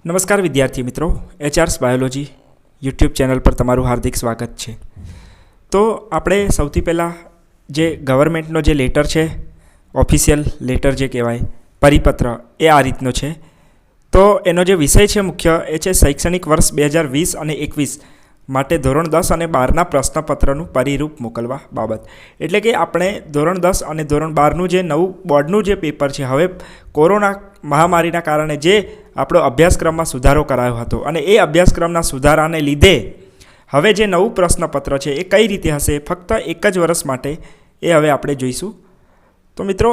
નમસ્કાર વિદ્યાર્થી મિત્રો, એચઆરસ બાયોલોજી યુટ્યુબ ચેનલ પર તમારું હાર્દિક સ્વાગત છે। તો આપણે સૌથી પહેલાં જે ગવર્મેન્ટનો જે લેટર છે, ઓફિશિયલ લેટર જે કહેવાય, પરિપત્ર, એ આ રીતનો છે। તો એનો જે વિષય છે મુખ્ય એ છે શૈક્ષણિક વર્ષ 2020 અને 21 માટે ધોરણ 10 અને 12ના પ્રશ્નપત્રનું પરિરૂપ મોકલવા બાબત। એટલે કે આપણે ધોરણ 10 અને ધોરણ 12નું જે નવું બોર્ડનું જે પેપર છે, હવે કોરોના મહામારીના કારણે જે આપણો અભ્યાસક્રમમાં સુધારો કરાયો હતો અને એ અભ્યાસક્રમના સુધારાને લીધે હવે જે નવું પ્રશ્નપત્ર છે એ કઈ રીતે હશે, ફક્ત એક જ વર્ષ માટે, એ હવે આપણે જોઈશું। તો મિત્રો,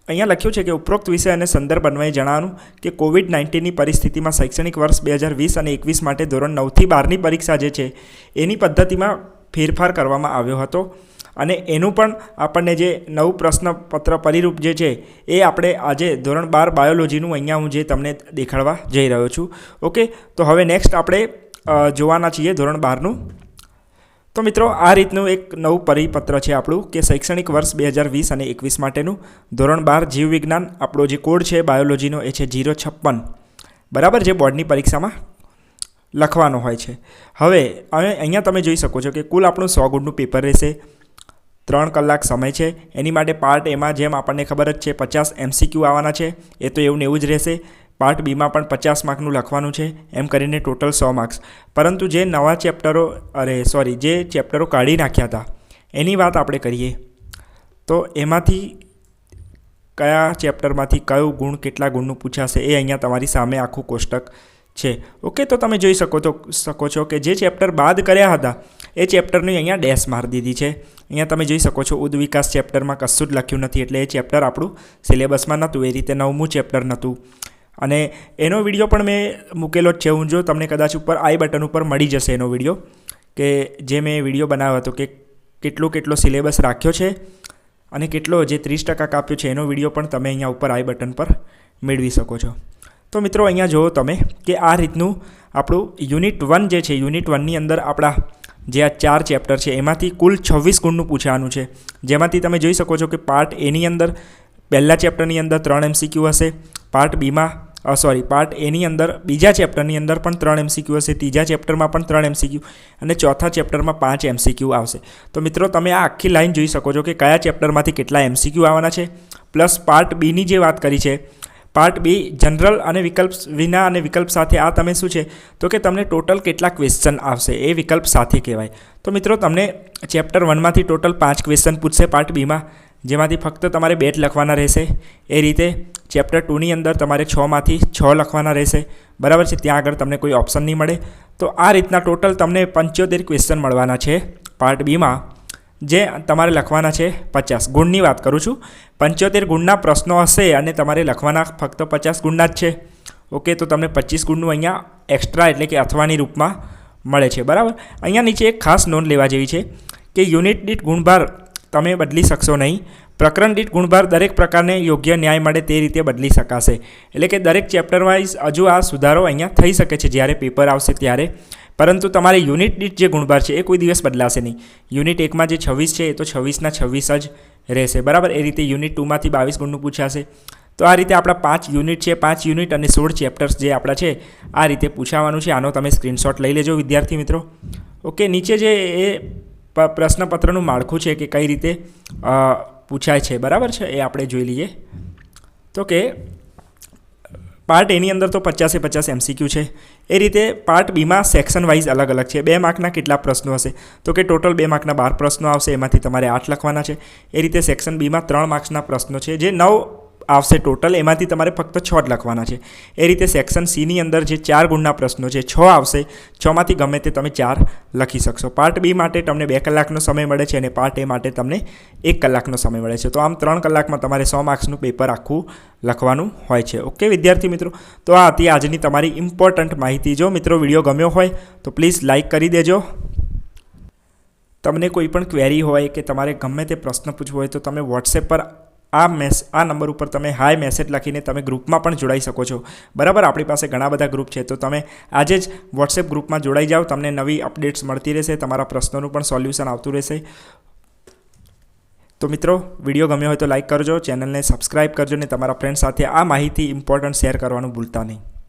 અહીંયા લખ્યું છે કે ઉપરોક્ત વિષય અને સંદર્ભ અન્વયે જણાવવાનું કે કોવિડ-19ની પરિસ્થિતિમાં શૈક્ષણિક વર્ષ 2020 અને 21 માટે ધોરણ 9થી 12ની પરીક્ષા જે છે એની પદ્ધતિમાં ફેરફાર કરવામાં આવ્યો હતો અને એનું પણ આપણને જે નવું પ્રશ્નપત્ર પરિરૂપ જે છે એ આપણે આજે ધોરણ 12 બાયોલોજીનું અહીંયા હું જે તમને દેખાડવા જઈ રહ્યો છું। ઓકે, તો હવે નેક્સ્ટ આપણે જોવાના છીએ ધોરણ 12નું। તો મિત્રો, આ રીતનું એક નવું પરિપત્ર છે આપણું કે શૈક્ષણિક વર્ષ 2020 અને 21 માટેનું ધોરણ 12 જીવવિજ્ઞાન, આપણો જે કોડ છે બાયોલોજીનો એ છે 056, બરાબર, જે બોર્ડની પરીક્ષામાં લખવાનો હોય છે। હવે અહીંયા તમે જોઈ શકો છો કે કુલ આપણું 100 ગુણનું પેપર રહેશે, 3 કલાક સમય છે। એની માટે પાર્ટ એમાં જેમ આપણને ખબર જ છે 50 MCQ આવવાના છે, એ તો એવું ને એવું જ રહેશે। પાર્ટ બીમાં પણ 50 માર્કનું લખવાનું છે, એમ કરીને ટોટલ 100 માર્ક્સ। પરંતુ જે નવા ચેપ્ટરો જે ચેપ્ટરો કાઢી નાખ્યા હતા એની વાત આપણે કરીએ તો એમાંથી કયા ચેપ્ટરમાંથી કયું ગુણ કેટલા ગુણનું પૂછાશે એ અહીંયા તમારી સામે આખું કોષ્ટક છે। ઓકે, તો તમે જોઈ શકો છો કે જે ચેપ્ટર બાદ કર્યા હતા એ ચેપ્ટરની અહીંયા ડેશ મારી દીધી છે। અહીંયા તમે જોઈ શકો છો ઉદ્દ વિકાસ ચેપ્ટરમાં કશું જ લખ્યું નથી, એટલે એ ચેપ્ટર આપણું સિલેબસમાં નહોતું, એ રીતે 9મું ચેપ્ટર નહોતું અને એનો વિડીયો પણ મેં મૂકેલો જ છે। હું જો તમને કદાચ ઉપર આઈ બટન ઉપર મળી જશે એનો વિડીયો, કે જે મેં વિડીયો બનાવ્યો હતો કે કેટલો સિલેબસ રાખ્યો છે અને કેટલો જે 30% કાપ્યો છે, એનો વિડીયો પણ તમે અહીંયા ઉપર આઈ બટન પર મેળવી શકો છો। તો મિત્રો, અહીંયા જુઓ તમે કે આ રીતનું આપણું યુનિટ 1 જે છે, યુનિટ 1ની અંદર આપણા જે આ 4 ચેપ્ટર છે એમાંથી કુલ 26 ગુણનું પૂછવાનું છે, જેમાંથી તમે જોઈ શકો છો કે પાર્ટ એની અંદર પહેલા ચેપ્ટરની અંદર 3 MCQ હશે, પાર્ટ એની અંદર બીજા ચેપ્ટરની અંદર પણ 3 MCQ હશે, ત્રીજા ચેપ્ટરમાં પણ 3 MCQ અને ચોથા ચેપ્ટરમાં 5 MCQ આવશે। તો મિત્રો, તમે આ આખી લાઈન જોઈ શકો છો કે કયા ચેપ્ટરમાંથી કેટલા MCQ આવવાના છે, પ્લસ પાર્ટ બીની જે વાત કરી છે, પાર્ટ બી જનરલ અને વિકલ્પ વિના અને વિકલ્પ સાથે, આ તમે શું છે તો કે તમને ટોટલ કેટલા ક્વેશ્ચન આવશે એ વિકલ્પ સાથે કહેવાય। તો મિત્રો, તમને ચેપ્ટર 1માંથી ટોટલ 5 ક્વેશ્ચન પૂછશે પાર્ટ બીમાં, જેમાંથી ફક્ત તમારે 2 જ લખવાના રહેશે। એ રીતે ચેપ્ટર 2ની અંદર તમારે 6માંથી 6 લખવાના રહેશે, બરાબર છે, ત્યાં આગળ તમને કોઈ ઓપ્શન નહીં મળે। તો આ રીતના ટોટલ તમને 75 ક્વેશ્ચન મળવાના છે પાર્ટ બીમાં, જે તમારે લખવાના છે 50 ગુણની વાત કરું છું। 75 ગુણના પ્રશ્નો હશે અને તમારે લખવાના ફક્ત 50 ગુણના જ છે। ઓકે, તો તમને 25 ગુણનું અહીંયા એક્સ્ટ્રા એટલે કે અથવાની રૂપમાં મળે છે, બરાબર। અહીંયા નીચે એક ખાસ નોંધ લેવા જેવી છે કે યુનિટ દીઠ ગુણભાર તમે બદલી શકશો નહીં, પ્રકરણ દીઠ ગુણભાર દરેક પ્રકારને યોગ્ય ન્યાય મળે તે રીતે બદલી શકાશે। એટલે કે દરેક ચેપ્ટર વાઇઝ હજુ આ સુધારો અહીંયા થઈ શકે છે જ્યારે પેપર આવશે ત્યારે, પરંતુ તમારે યુનિટ દીઠ જે ગુણભાર છે એ કોઈ દિવસ બદલાશે નહીં। યુનિટ 1માં જે 26 છે એ તો 26ના 26 જ રહેશે, બરાબર। એ રીતે યુનિટ 2માંથી 22 ગુણનું પૂછાશે। તો આ રીતે આપણા 5 યુનિટ છે, 5 યુનિટ અને 16 ચેપ્ટર્સ જે આપણા છે આ રીતે પૂછાવાનું છે। આનો તમે સ્ક્રીનશોટ લઈ લેજો વિદ્યાર્થી મિત્રો। ઓકે, નીચે જે એ પ્રશ્નપત્રનું માળખું છે કે કઈ રીતે પૂછાય છે, બરાબર છે, એ આપણે જોઈ લઈએ। તો કે પાર્ટ એની અંદર તો 50 MCQ છે, એ રીતે પાર્ટ બીમાં સેક્શન વાઇઝ અલગ અલગ છે। 2 માર્કના કેટલા પ્રશ્નો હશે તો કે ટોટલ 2 માર્કના 12 પ્રશ્નો આવશે, એમાંથી તમારે 8 લખવાના છે। એ રીતે સેક્શન બીમાં 3 માર્ક્સના પ્રશ્નો છે, જે 9 આવશે ટોટલ, એમાંથી તમારે ફક્ત 6 જ લખવાના છે। એ રીતે સેક્શન સીની અંદર જે 4 ગુણના પ્રશ્નો છે 6 આવશે, 6માંથી ગમે તે તમે 4 લખી શકશો। પાર્ટ બી માટે તમને 2 કલાકનો સમય મળે છે અને પાર્ટ એ માટે તમને 1 કલાકનો સમય મળે છે। તો આમ 3 કલાકમાં તમારે 100 માર્ક્સનું પેપર આખું લખવાનું હોય છે। ઓકે વિદ્યાર્થી મિત્રો, તો આ હતી આજની તમારી ઇમ્પોર્ટન્ટ માહિતી। જો મિત્રો વિડીયો ગમ્યો હોય તો પ્લીઝ લાઇક કરી દેજો। તમને કોઈ પણ ક્વેરી હોય કે તમારે ગમે તે પ્રશ્ન પૂછવો હોય તો તમે વોટ્સએપ પર આ નંબર ઉપર તમે હાય મેસેજ લખીને તમે ગ્રુપમાં પણ જોડાઈ શકો છો, બરાબર। આપણી પાસે ઘણા બધા ગ્રુપ છે, તો તમે આજે જ વોટ્સએપ ગ્રુપમાં જોડાઈ જાઓ, તમને નવી અપડેટ્સ મળતી રહેશે, તમારા પ્રશ્નોનું પણ સોલ્યુશન આવતું રહેશે। તો મિત્રો, વિડીયો ગમ્યો હોય તો લાઇક કરજો, ચેનલને સબસ્ક્રાઈબ કરજો અને તમારા ફ્રેન્ડ સાથે આ માહિતી ઇમ્પોર્ટન્ટ શેર કરવાનું ભૂલતા નહીં।